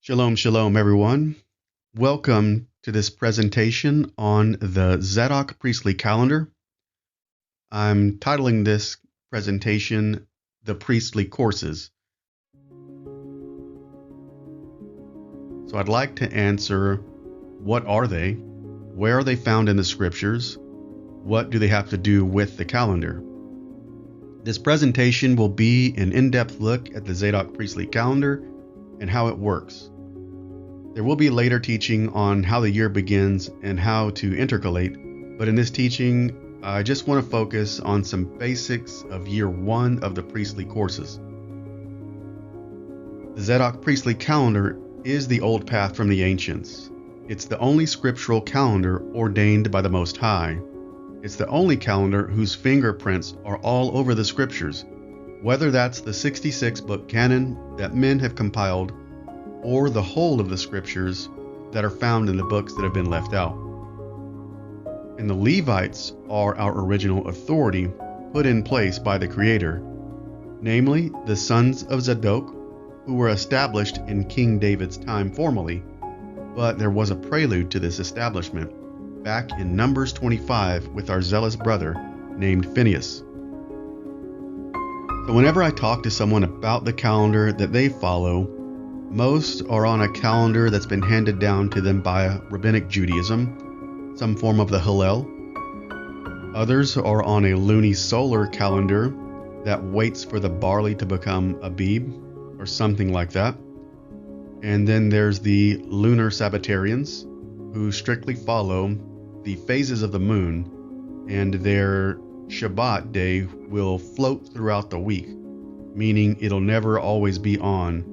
Shalom, shalom, everyone. Welcome to this presentation on the Zadok Priestly Calendar. I'm titling this presentation, The Priestly Courses. So I'd like to answer, what are they? Where are they found in the scriptures? What do they have to do with the calendar? This presentation will be an in-depth look at the Zadok Priestly Calendar and how it works. There will be later teaching on how the year begins and how to intercalate, but in this teaching, I just want to focus on some basics of year one of the priestly courses. The Zadok Priestly Calendar is the old path from the ancients. It's the only scriptural calendar ordained by the Most High. It's the only calendar whose fingerprints are all over the scriptures, whether that's the 66-book canon that men have compiled or the whole of the scriptures that are found in the books that have been left out. And the Levites are our original authority put in place by the Creator, namely the sons of Zadok, who were established in King David's time formally, but there was a prelude to this establishment back in Numbers 25 with our zealous brother named Phinehas. So whenever I talk to someone about the calendar that they follow, most are on a calendar that's been handed down to them by Rabbinic Judaism, some form of the Hillel. Others are on a luni-solar calendar that waits for the barley to become Abib, or something like that. And then there's the lunar Sabbatarians, who strictly follow the phases of the moon, and their Shabbat day will float throughout the week, meaning it'll never always be on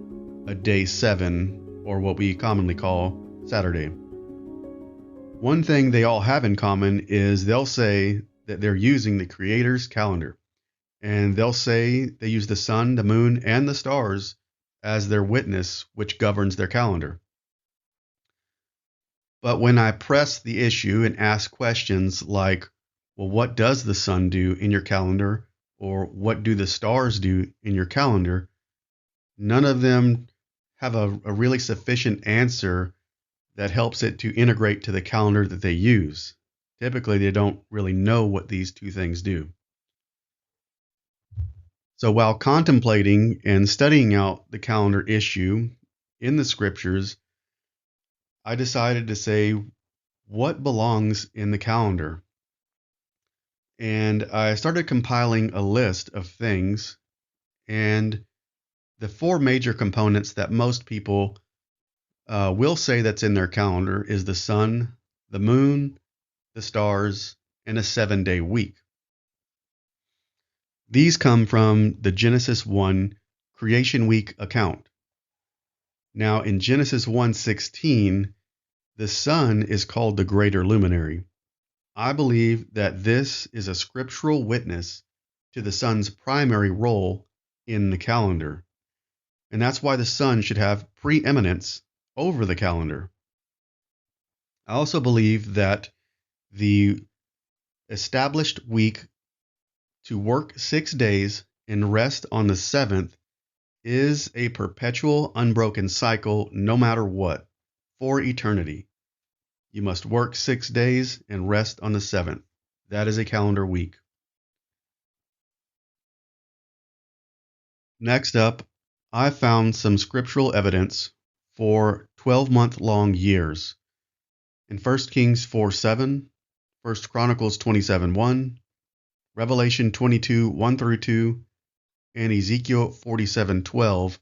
a day 7, or what we commonly call Saturday. One thing they all have in common is they'll say that they're using the Creator's calendar, and they'll say they use the sun, the moon, and the stars as their witness which governs their calendar. But when I press the issue and ask questions like, well, what does the sun do in your calendar, or what do the stars do in your calendar, none of them have a really sufficient answer that helps it to integrate to the calendar that they use. Typically, they don't really know what these two things do. So while contemplating and studying out the calendar issue in the scriptures, I decided to say, what belongs in the calendar? And I started compiling a list of things, and the four major components that most people will say that's in their calendar is the sun, the moon, the stars, and a 7-day week. These come from the Genesis 1 creation week account. Now in Genesis 1:16, the sun is called the greater luminary. I believe that this is a scriptural witness to the sun's primary role in the calendar. And that's why the sun should have preeminence over the calendar. I also believe that the established week to work 6 days and rest on the 7th is a perpetual, unbroken cycle no matter what, for eternity. You must work 6 days and rest on the 7th. That is a calendar week. Next up, I found some scriptural evidence for 12-month-long years in 1 Kings 4:7, 1 Chronicles 27:1, Revelation 22:1-2, and Ezekiel 47:12.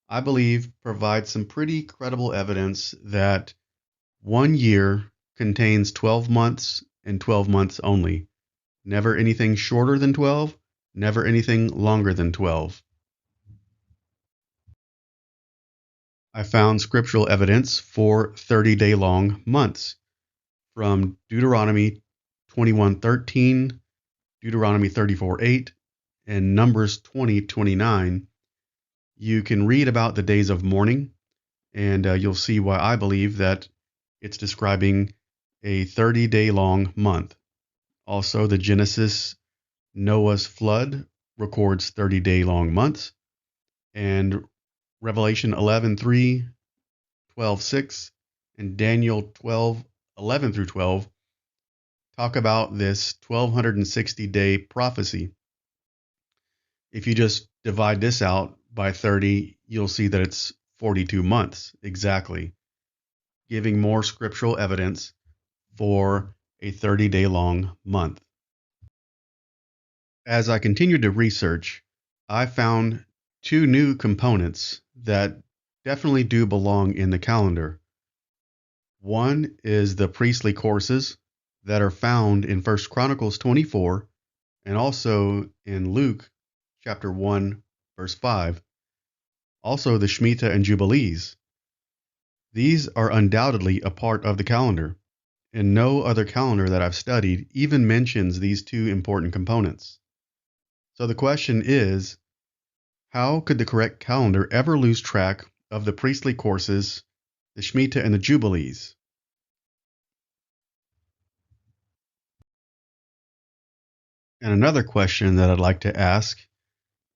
I believe provide some pretty credible evidence that 1 year contains 12 months and 12 months only. Never anything shorter than 12, never anything longer than 12. I found scriptural evidence for 30-day long months from Deuteronomy 21:13, Deuteronomy 34:8, and Numbers 20:29. You can read about the days of mourning, and you'll see why I believe that it's describing a 30-day long month. Also, the Genesis Noah's flood records 30-day long months, and Revelation 11:3 12:6 and Daniel 12:11 through 12 talk about this 1260-day prophecy. If you just divide this out by 30, you'll see that it's 42 months exactly, giving more scriptural evidence for a 30-day long month. As I continued to research, I found two new components that definitely do belong in the calendar. One is the priestly courses that are found in 1 Chronicles 24 and also in Luke chapter 1, verse 5. Also the Shemitah and Jubilees. These are undoubtedly a part of the calendar, and no other calendar that I've studied even mentions these two important components. So the question is, how could the correct calendar ever lose track of the priestly courses, the Shemitah, and the Jubilees? And another question that I'd like to ask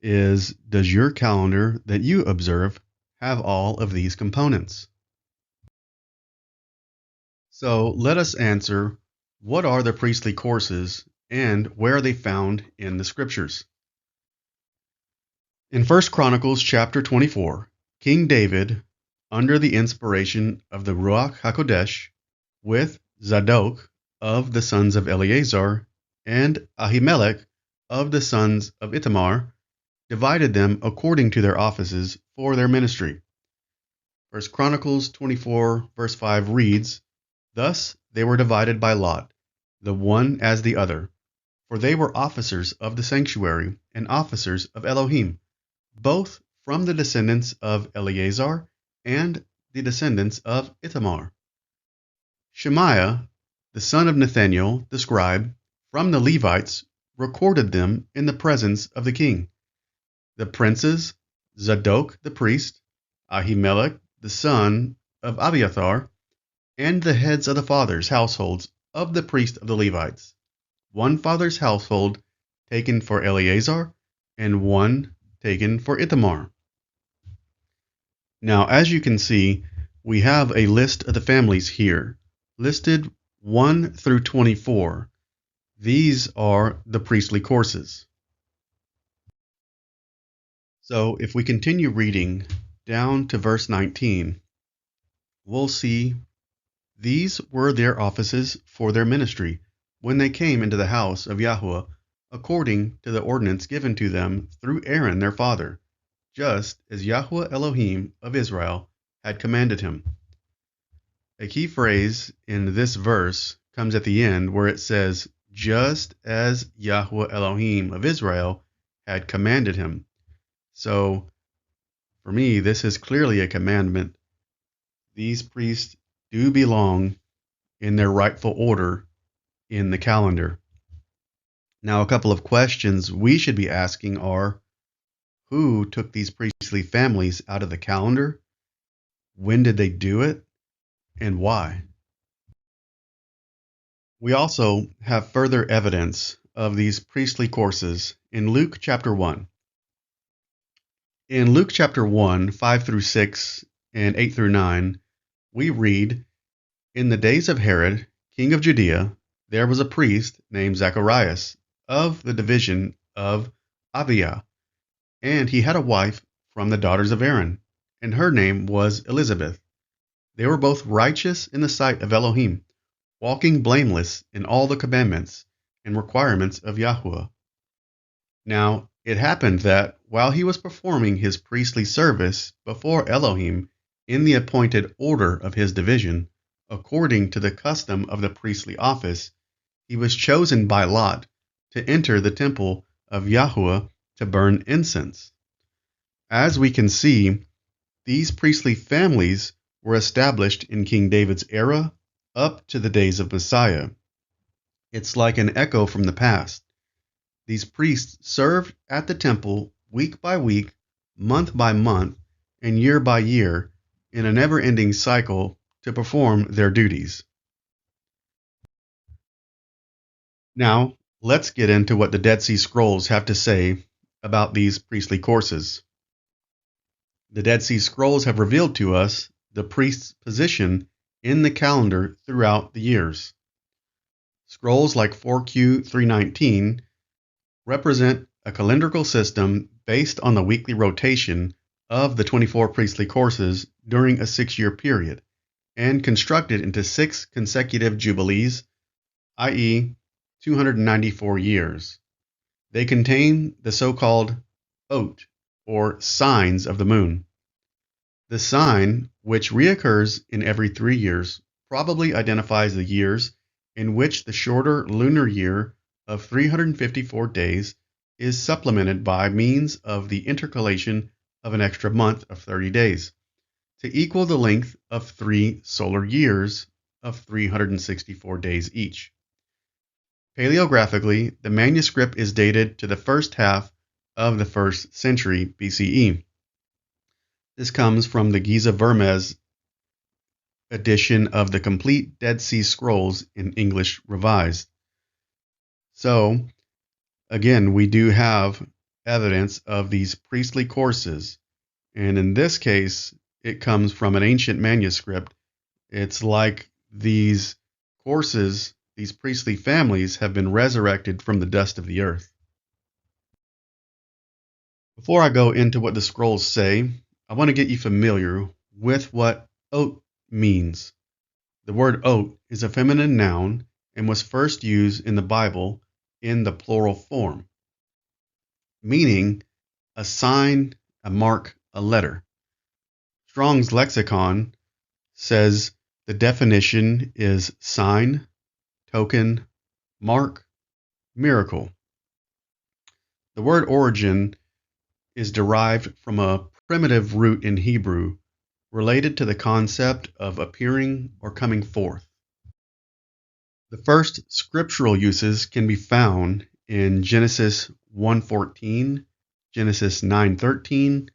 is, does your calendar that you observe have all of these components? So let us answer, what are the priestly courses and where are they found in the scriptures? In 1 Chronicles chapter 24, King David, under the inspiration of the Ruach HaKodesh, with Zadok of the sons of Eleazar and Ahimelech of the sons of Ithamar, divided them according to their offices for their ministry. 1 Chronicles 24 verse 5 reads, "Thus they were divided by lot, the one as the other, for they were officers of the sanctuary and officers of Elohim, both from the descendants of Eleazar and the descendants of Ithamar. Shemaiah, the son of Nathaniel, the scribe, from the Levites, recorded them in the presence of the king. The princes, Zadok the priest, Ahimelech the son of Abiathar, and the heads of the fathers' households of the priests of the Levites, one father's household taken for Eleazar, and one taken for Ithamar." Now, as you can see, we have a list of the families here, listed 1 through 24. These are the priestly courses. So if we continue reading down to verse 19, we'll see these were their offices for their ministry when they came into the house of Yahweh, according to the ordinance given to them through Aaron their father, just as Yahweh Elohim of Israel had commanded him. A key phrase in this verse comes at the end where it says, just as Yahweh Elohim of Israel had commanded him. So, for me, this is clearly a commandment. These priests do belong in their rightful order in the calendar. Now, a couple of questions we should be asking are, who took these priestly families out of the calendar? When did they do it? And why? We also have further evidence of these priestly courses in Luke chapter 1. In Luke chapter 1, 5 through 6 and 8 through 9, we read, "In the days of Herod, king of Judea, there was a priest named Zacharias of the division of Abia, and he had a wife from the daughters of Aaron, and her name was Elizabeth. They were both righteous in the sight of Elohim, walking blameless in all the commandments and requirements of Yahweh. Now it happened that while he was performing his priestly service before Elohim in the appointed order of his division, according to the custom of the priestly office, he was chosen by lot to enter the temple of Yahweh to burn incense." As we can see, these priestly families were established in King David's era up to the days of Messiah. It's like an echo from the past. These priests served at the temple week by week, month by month, and year by year in a never-ending cycle to perform their duties. Now, let's get into what the Dead Sea Scrolls have to say about these priestly courses. The Dead Sea Scrolls have revealed to us the priest's position in the calendar throughout the years. Scrolls like 4Q319 represent a calendrical system based on the weekly rotation of the 24 priestly courses during a 6-year period, and constructed into 6 consecutive jubilees, i.e., 294 years. They contain the so-called ot, or signs of the moon. The sign, which reoccurs in every 3 years, probably identifies the years in which the shorter lunar year of 354 days is supplemented by means of the intercalation of an extra month of 30 days, to equal the length of 3 solar years of 364 days each. Paleographically, the manuscript is dated to the first half of the 1st century BCE. This comes from the Giza Vermes edition of the Complete Dead Sea Scrolls in English Revised. So, again, we do have evidence of these priestly courses, and in this case, it comes from an ancient manuscript. It's like these courses, these priestly families, have been resurrected from the dust of the earth. Before I go into what the scrolls say, I want to get you familiar with what ot means. The word ot is a feminine noun and was first used in the Bible in the plural form, meaning a sign, a mark, a letter. Strong's lexicon says the definition is sign, token, mark, miracle. The word origin is derived from a primitive root in Hebrew related to the concept of appearing or coming forth. The first scriptural uses can be found in Genesis 1:14, Genesis 9:13,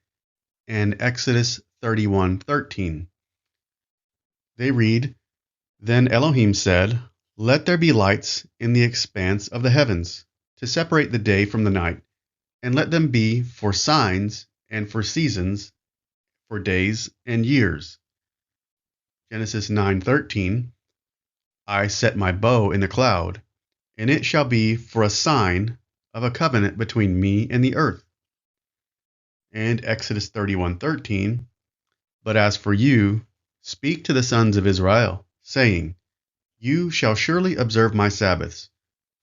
and Exodus 31:13. They read, "Then Elohim said, 'Let there be lights in the expanse of the heavens, to separate the day from the night, and let them be for signs and for seasons, for days and years.'" Genesis 9:13, "I set my bow in the cloud, and it shall be for a sign of a covenant between me and the earth." And Exodus 31:13, "But as for you, speak to the sons of Israel, saying, 'You shall surely observe my Sabbaths,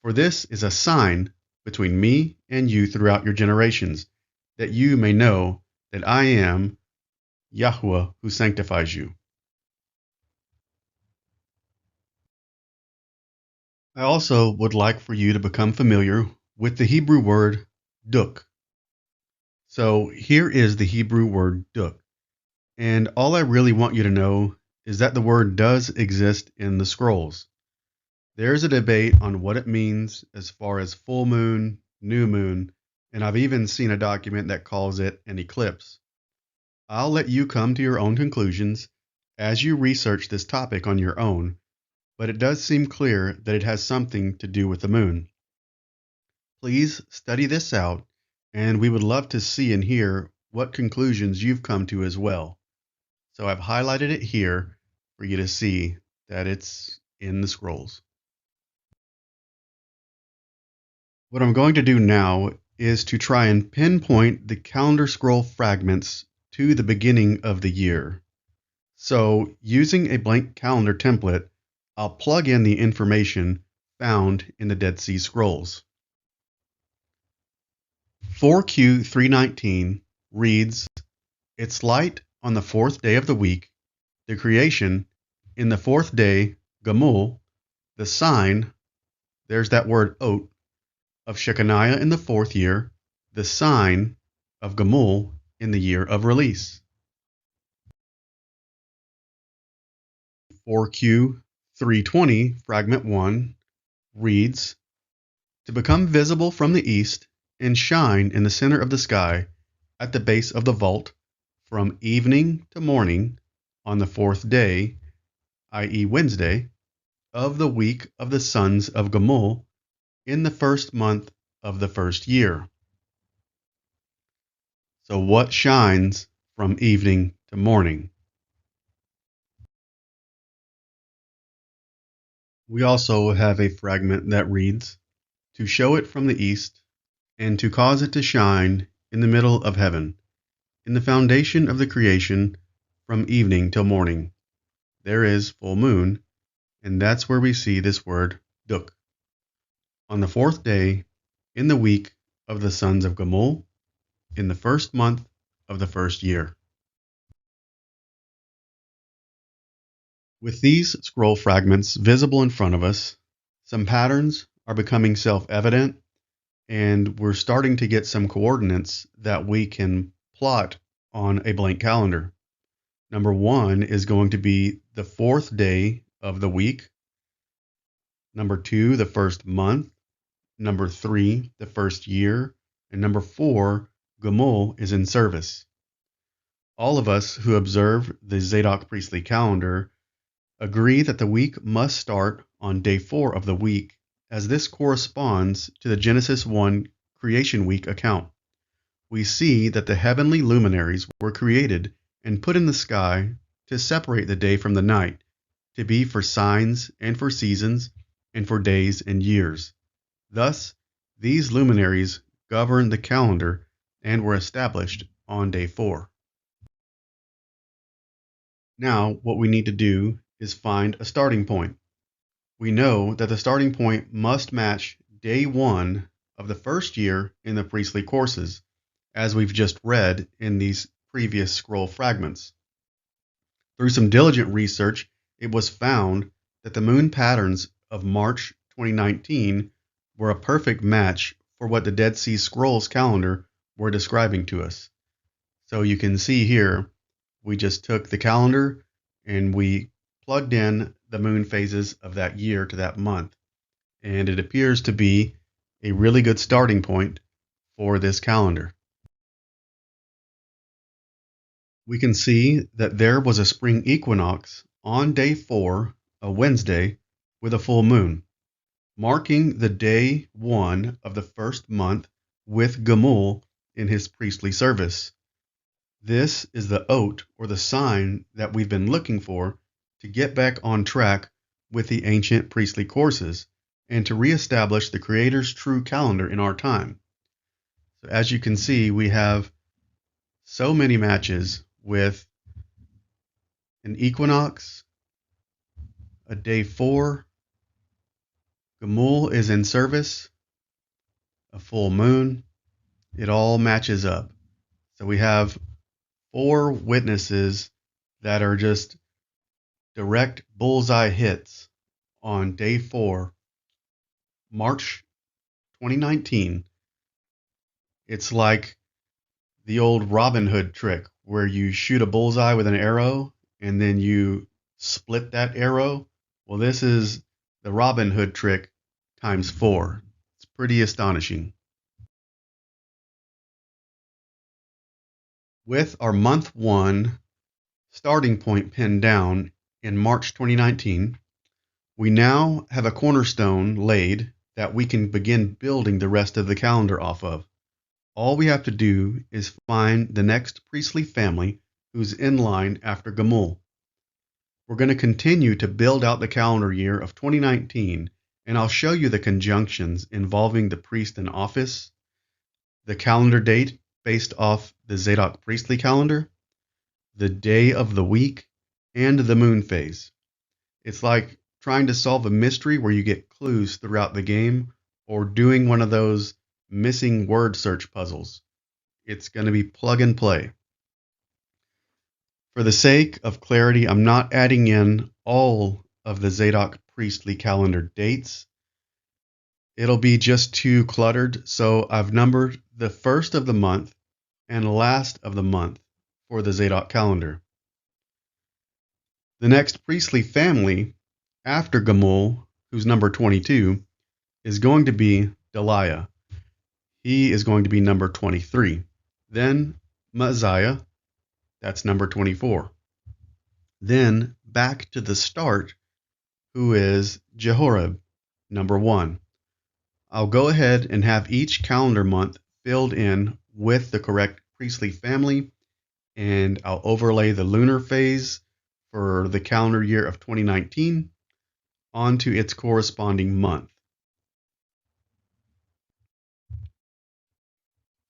for this is a sign between me and you throughout your generations, that you may know that I am Yahweh who sanctifies you.'" I also would like for you to become familiar with the Hebrew word duk. So here is the Hebrew word duk. And all I really want you to know is that the word does exist in the scrolls. There's a debate on what it means as far as full moon, new moon, and I've even seen a document that calls it an eclipse. I'll let you come to your own conclusions as you research this topic on your own, but it does seem clear that it has something to do with the moon. Please study this out, and we would love to see and hear what conclusions you've come to as well. So I've highlighted it here for you to see that it's in the scrolls. What I'm going to do now is to try and pinpoint the calendar scroll fragments to the beginning of the year. So using a blank calendar template, I'll plug in the information found in the Dead Sea Scrolls. 4Q319 reads, "Its light on the 4th day of the week, the creation, in the 4th day, Gamul, the sign," there's that word ot, "of Shechaniah in the 4th year, the sign of Gamul in the year of release." 4Q320, fragment 1, reads, "To become visible from the east and shine in the center of the sky at the base of the vault from evening to morning on the 4th day, i.e. Wednesday, of the week of the sons of Gamul in the 1st month of the 1st year." So what shines from evening to morning? We also have a fragment that reads, "To show it from the east, and to cause it to shine in the middle of heaven, in the foundation of the creation, from evening till morning." There is full moon, and that's where we see this word duk. On the 4th day, in the week of the sons of Gamul, in the 1st month of the 1st year. With these scroll fragments visible in front of us, some patterns are becoming self-evident, and we're starting to get some coordinates that we can plot on a blank calendar. Number 1 is going to be the 4th day of the week. Number 2, the 1st month. Number 3, the 1st year. And number 4, Gamul is in service. All of us who observe the Zadok Priestly Calendar agree that the week must start on day 4 of the week, as this corresponds to the Genesis 1 creation week account. We see that the heavenly luminaries were created and put in the sky to separate the day from the night, to be for signs and for seasons and for days and years. Thus, these luminaries govern the calendar and were established on day 4. Now, what we need to do is find a starting point. We know that the starting point must match day 1 of the 1st year in the priestly courses, as we've just read in these previous scroll fragments. Through some diligent research, it was found that the moon patterns of March 2019 were a perfect match for what the Dead Sea Scrolls calendar were describing to us. So you can see here, we just took the calendar and we plugged in the moon phases of that year to that month. And it appears to be a really good starting point for this calendar. We can see that there was a spring equinox on day 4, a Wednesday, with a full moon, marking the day 1 of the 1st month with Gamul in his priestly service. This is the oat, or the sign, that we've been looking for to get back on track with the ancient priestly courses and to reestablish the Creator's true calendar in our time. So as you can see, we have so many matches with an equinox, a day 4, Gamul is in service, a full moon. It all matches up. So we have 4 witnesses that are just direct bullseye hits on day 4, March 2019. It's like the old Robin Hood trick where you shoot a bullseye with an arrow and then you split that arrow. Well, this is the Robin Hood trick times 4. It's pretty astonishing. With our month 1 starting point pinned down in March 2019, we now have a cornerstone laid that we can begin building the rest of the calendar off of. All we have to do is find the next priestly family who's in line after Gamul. We're going to continue to build out the calendar year of 2019, and I'll show you the conjunctions involving the priest in office, the calendar date based off the Zadok Priestly Calendar, the day of the week, and the moon phase. It's like trying to solve a mystery where you get clues throughout the game, or doing one of those missing word search puzzles. It's going to be plug and play. For the sake of clarity, I'm not adding in all of the Zadok Priestly Calendar dates. It'll be just too cluttered, so I've numbered the 1st of the month and last of the month for the Zadok calendar. The next priestly family after Gamul, who's number 22, is going to be Deliah. He is going to be number 23. Then Messiah, that's number 24. Then back to the start, who is Jehoram, number 1. I'll go ahead and have each calendar month filled in with the correct priestly family, and I'll overlay the lunar phase for the calendar year of 2019. onto its corresponding month.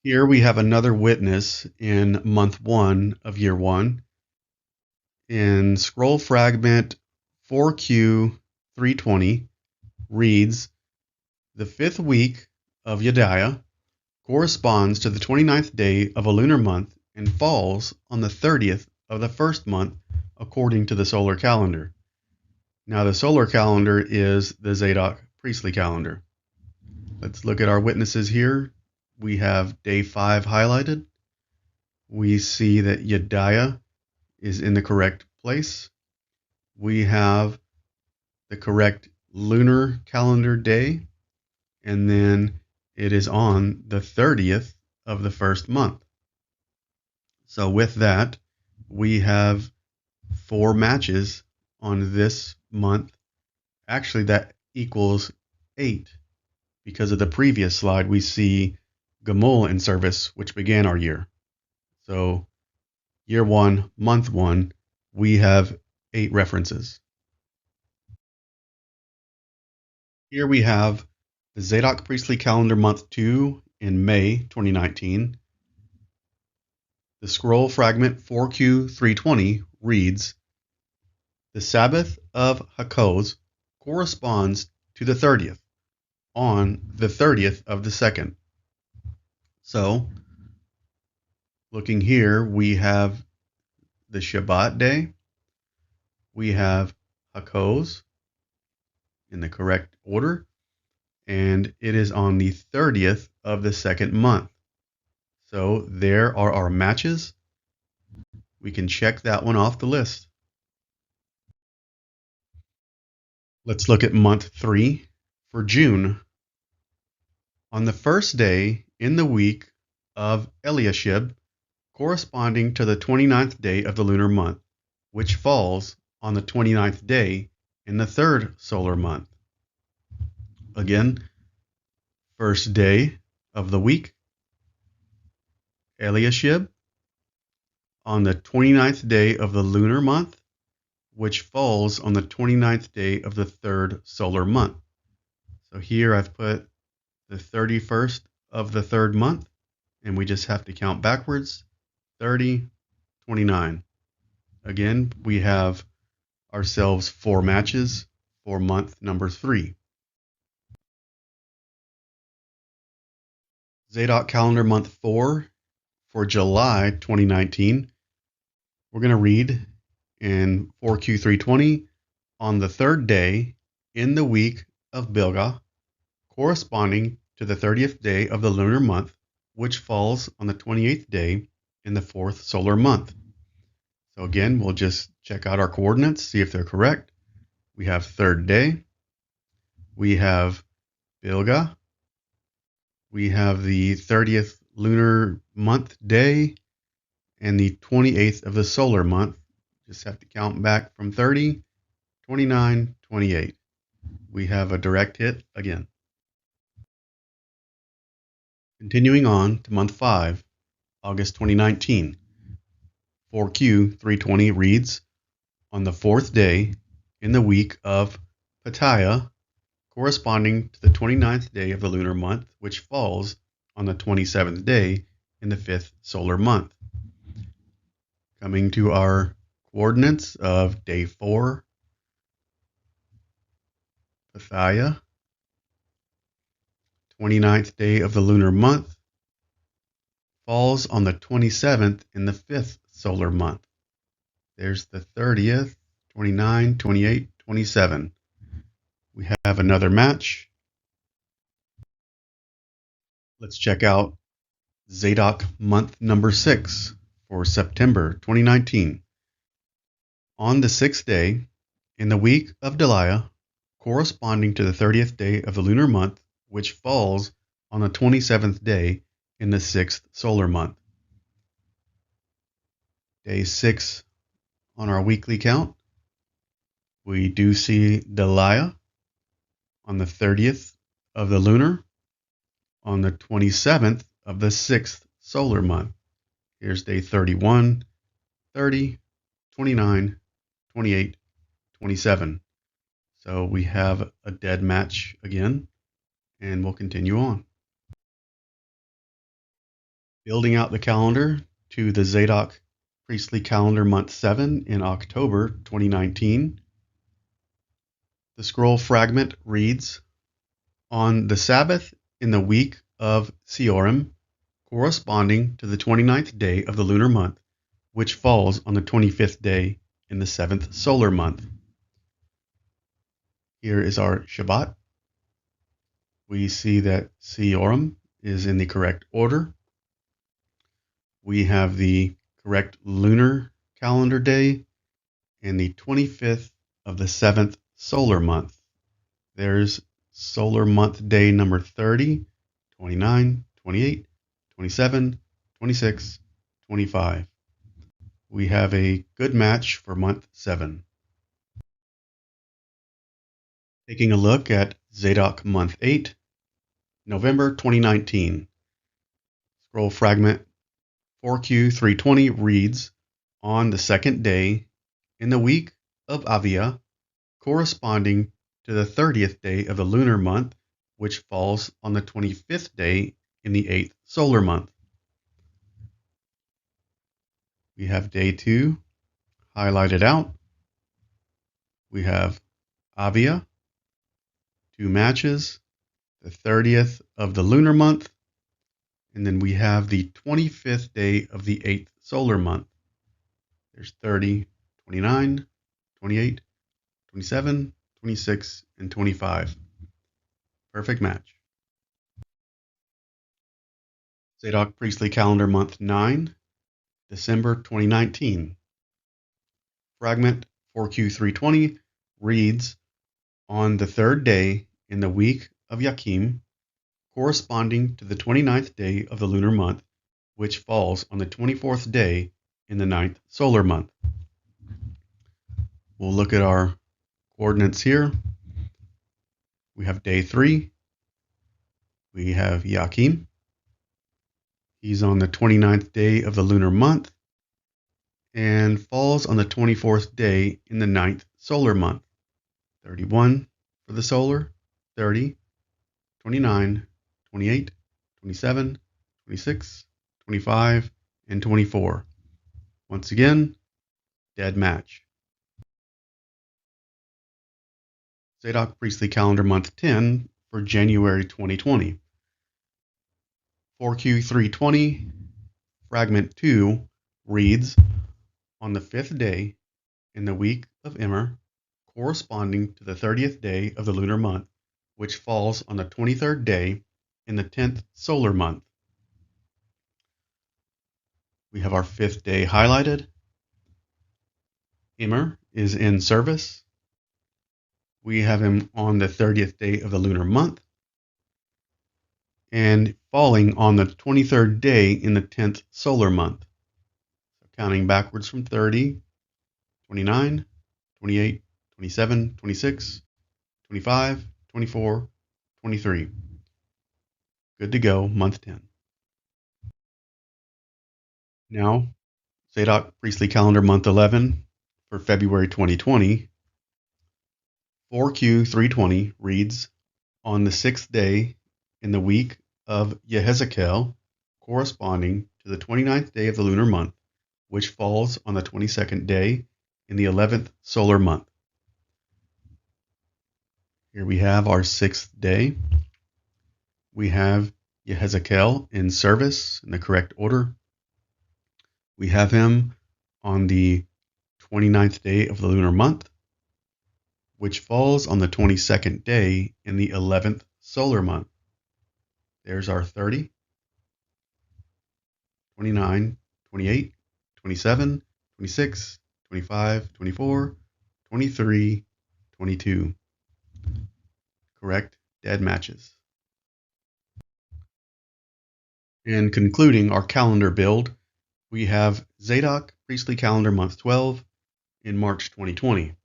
Here we have another witness in month 1 of year 1. In scroll fragment 4Q 320 reads, "The 5th week of Yediah corresponds to the 29th day of a lunar month and falls on the 30th of the first month according to the solar calendar." Now the solar calendar is the Zadok Priestly Calendar. Let's look at our witnesses here. We have day 5 highlighted. We see that Yediah is in the correct place. We have the correct lunar calendar day, and then it is on the 30th of the first month. So with that, we have 4 matches on this month. Actually, that equals 8. Because of the previous slide, we see Gamul in service, which began our year. So year 1, month 1, we have 8 references. Here we have the Zadok Priestly Calendar month 2 in May 2019. The scroll fragment 4Q 320 reads, "The Sabbath of Hakoz corresponds to the 30th, on the 30th of the second." So, looking here, we have the Shabbat day, we have Hakoz in the correct order, and it is on the 30th of the second month. So there are our matches. We can check that one off the list. Let's look at month 3 for June. On the first day in the week of Eliashib, corresponding to the 29th day of the lunar month, which falls on the 29th day in the third solar month. Again, first day of the week, Eliashib, on the 29th day of the lunar month, which falls on the 29th day of the third solar month. So here I've put the 31st of the third month, and we just have to count backwards, 30, 29. Again, we have ourselves 4 matches for month number 3. Zadok calendar month 4 for July 2019. We're going to read in 4Q320, "On the 3rd day in the week of Bilgah, corresponding to the 30th day of the lunar month, which falls on the 28th day in the 4th solar month." So again, we'll just check out our coordinates, see if they're correct. We have 3rd day, we have Bilgah, we have the 30th lunar month day, and the 28th of the solar month. Just have to count back from 30, 29, 28. We have a direct hit again. Continuing on to month 5, August 2019. 4Q320 reads, "On the 4th day in the week of Patiah, corresponding to the 29th day of the lunar month, which falls on the 27th day in the 5th solar month." Coming to our coordinates of day 4, Pathiah, 29th day of the lunar month, falls on the 27th in the 5th solar month. There's the 30th, 29, 28, 27. We have another match. Let's check out Zadok month number 6 for September 2019. On the 6th day in the week of Deliah, corresponding to the 30th day of the lunar month, which falls on the 27th day in the 6th solar month. Day 6 on our weekly count, we do see Deliah on the 30th of the lunar, on the 27th of the 6th solar month. Here's day 31, 30, 29, 28, 27. So we have a dead match again, and we'll continue on. Building out the calendar to the Zadok Priestly Calendar month 7 in October 2019. The scroll fragment reads, "On the Sabbath in the week of Siorim, corresponding to the 29th day of the lunar month, which falls on the 25th day in the 7th solar month." Here is our Shabbat. We see that Siorim is in the correct order. We have the correct lunar calendar day and the 25th of the 7th solar month. There's solar month day number 30, 29, 28, 27, 26, 25. We have a good match for month 7. Taking a look at Zadok month 8, November 2019. Scroll fragment 4Q320 reads, "On the second day in the week of Avia, corresponding to the 30th day of the lunar month, which falls on the 25th day in the 8th solar month." We have day 2 highlighted out. We have Avia, 2 matches, the 30th of the lunar month, and then we have the 25th day of the 8th solar month. There's 30, 29, 28, 27, 26, and 25. Perfect match. Zadok Priestly Calendar month 9, December 2019. Fragment 4Q320 reads, "On the 3rd day in the week of Yakim, corresponding to the 29th day of the lunar month, which falls on the 24th day in the 9th solar month." We'll look at our coordinates here. We have day 3. We have Yakim. He's on the 29th day of the lunar month and falls on the 24th day in the 9th solar month. 31 for the solar, 30, 29, 28, 27, 26, 25, and 24. Once again, dead match. Zadok Priestly Calendar month 10 for January 2020. 4Q320, fragment 2 reads, "On the 5th day in the week of Immer, corresponding to the 30th day of the lunar month, which falls on the 23rd day in the 10th solar month." We have our 5th day highlighted. Immer is in service. We have him on the 30th day of the lunar month and falling on the 23rd day in the 10th solar month. So counting backwards from 30, 29, 28, 27, 26, 25, 24, 23. Good to go, month 10. Now, Zadok Priestly Calendar month 11 for February 2020. 4Q320 reads, "On the 6th day in the week of Yehezekiel, corresponding to the 29th day of the lunar month, which falls on the 22nd day in the 11th solar month." Here we have our 6th day. We have Yehezekiel in service in the correct order. We have him on the 29th day of the lunar month, which falls on the 22nd day in the 11th solar month. There's our 30, 29, 28, 27, 26, 25, 24, 23, 22. Correct dead matches. And concluding our calendar build, we have Zadok Priestly Calendar month 12 in March 2020.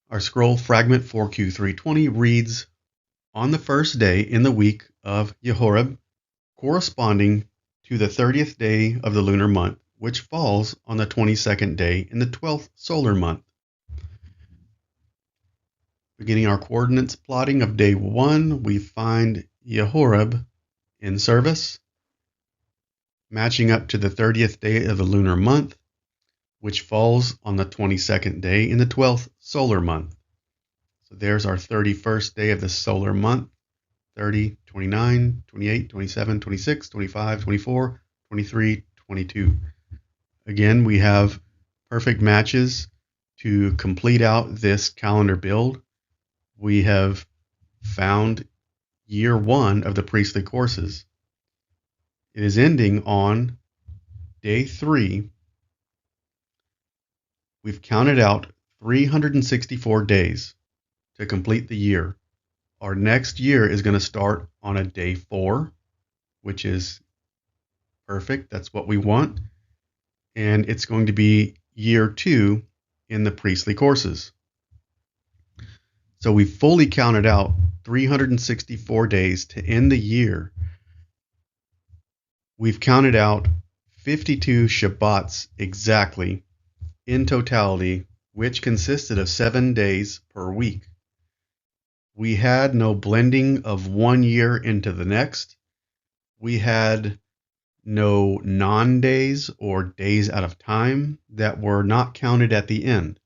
Our scroll fragment 4Q320 reads, "On the 1st day in the week of Yehoreb, corresponding to the 30th day of the lunar month, which falls on the 22nd day in the 12th solar month." Beginning our coordinates plotting of day 1, we find Yehoreb in service, matching up to the 30th day of the lunar month, which falls on the 22nd day in the 12th solar month. So there's our 31st day of the solar month, 30, 29, 28, 27, 26, 25, 24, 23, 22. Again, we have perfect matches to complete out this calendar build. We have found year 1 of the priestly courses. It is ending on day 3. We've counted out 364 days to complete the year. Our next year is going to start on a day 4, which is perfect. That's what we want. And it's going to be year 2 in the priestly courses. So we fully counted out 364 days to end the year. We've counted out 52 Shabbats exactly in totality, which consisted of 7 days per week. We had no blending of one year into the next. We had no non-days or days out of time that were not counted at the end.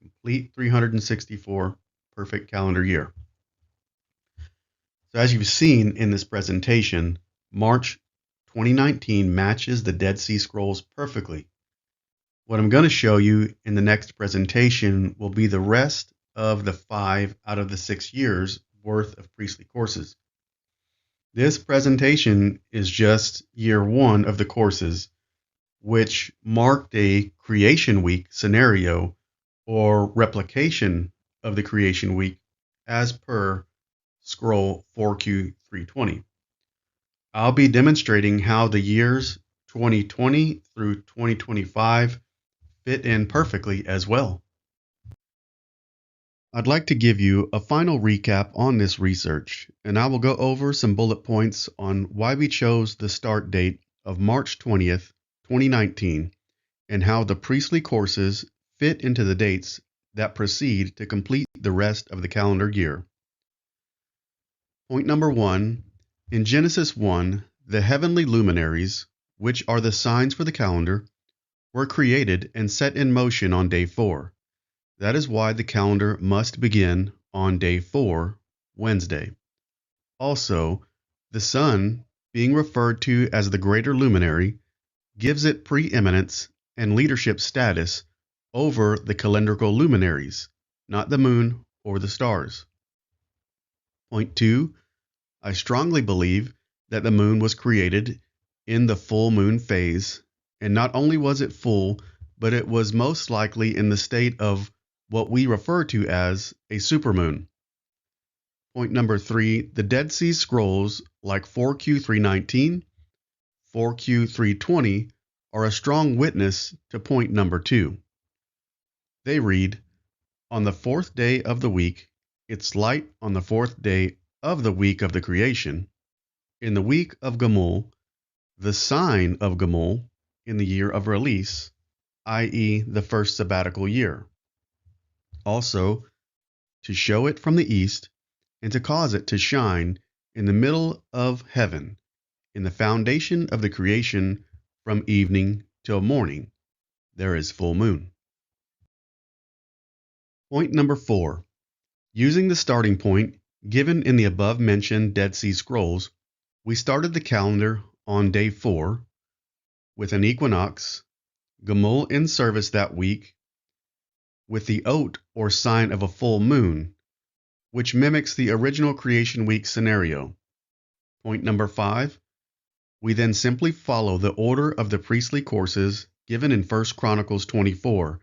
Complete 364 perfect calendar year. So as you've seen in this presentation, March 2019 matches the Dead Sea Scrolls perfectly. What I'm going to show you in the next presentation will be the rest of the 5 out of the 6 years worth of priestly courses. This presentation is just year 1 of the courses, which marked a creation week scenario or replication of the creation week as per scroll 4Q320. I'll be demonstrating how the years 2020 through 2025 fit in perfectly as well. I'd like to give you a final recap on this research, and I will go over some bullet points on why we chose the start date of March 20th, 2019, and how the priestly courses fit into the dates that proceed to complete the rest of the calendar year. Point number 1. In Genesis 1, the heavenly luminaries, which are the signs for the calendar, were created and set in motion on day 4. That is why the calendar must begin on day 4, Wednesday. Also, the sun, being referred to as the greater luminary, gives it preeminence and leadership status over the calendrical luminaries, not the moon or the stars. Point 2. I strongly believe that the moon was created in the full moon phase, and not only was it full, but it was most likely in the state of what we refer to as a supermoon. Point number 3, the Dead Sea Scrolls, like 4Q319, 4Q320, are a strong witness to point number 2. They read, on the 4th day of the week, its light on the 4th day of the week of the creation, in the week of Gamul, the sign of Gamul, in the year of release, i.e. the first sabbatical year. Also, to show it from the east, and to cause it to shine in the middle of heaven, in the foundation of the creation, from evening till morning, there is full moon. Point number 4. Using the starting point given in the above-mentioned Dead Sea Scrolls, we started the calendar on day 4 with an equinox, Gamul in service that week, with the oat or sign of a full moon, which mimics the original creation week scenario. Point number 5. We then simply follow the order of the priestly courses given in 1 Chronicles 24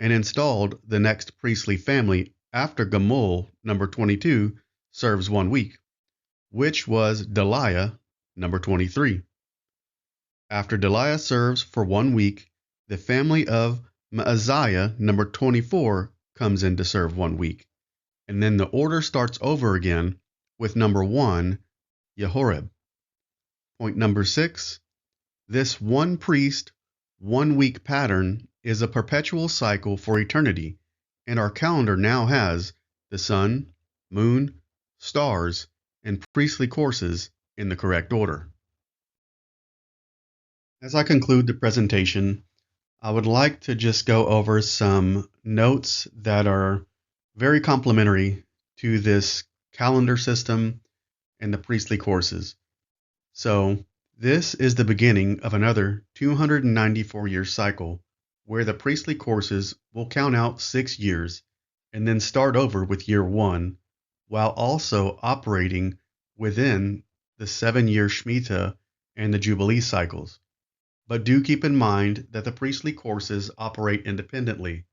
and installed the next priestly family after Gamul, number 22, serves 1 week, which was Deliah, number 23. After Deliah serves for 1 week, the family of Maaziah, number 24, comes in to serve 1 week. And then the order starts over again with number 1, Yehoreb. Point number 6, this 1 priest, 1 week pattern is a perpetual cycle for eternity, and our calendar now has the sun, moon, stars, and priestly courses in the correct order. As I conclude the presentation, I would like to just go over some notes that are very complementary to this calendar system and the priestly courses. So, this is the beginning of another 294-year cycle where the priestly courses will count out 6 years and then start over with year 1, while also operating within the 7-year Shemitah and the Jubilee cycles. But do keep in mind that the priestly courses operate independently,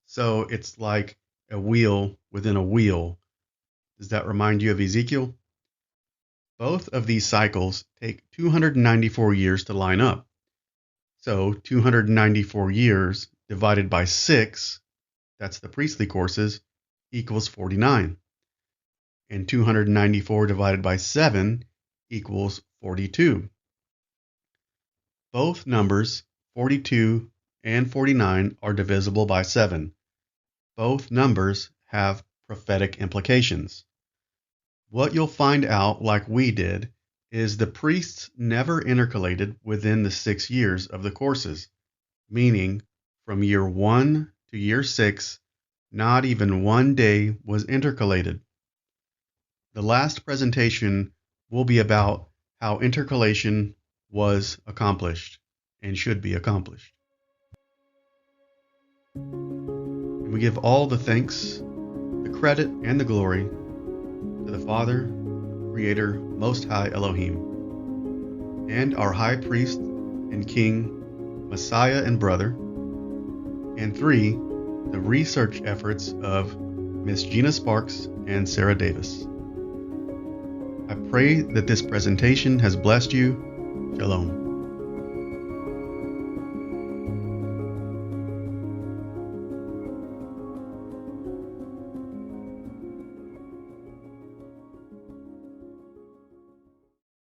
so it's like a wheel within a wheel. Does that remind you of Ezekiel? Both of these cycles take 294 years to line up. So 294 years divided by 6, that's the priestly courses, equals 49. And 294 divided by 7 equals 42. Both numbers, 42 and 49, are divisible by 7. Both numbers have prophetic implications. What you'll find out, like we did, is the priests never intercalated within the 6 years of the courses, meaning from year 1 to year 6, not even one day was intercalated. The last presentation will be about how intercalation was accomplished and should be accomplished. And we give all the thanks, the credit, and the glory to the Father, Creator, Most High Elohim, and our High Priest and King, Messiah and Brother, and 3, the research efforts of Miss Gina Sparks and Sarah Davis. I pray that this presentation has blessed you. Shalom.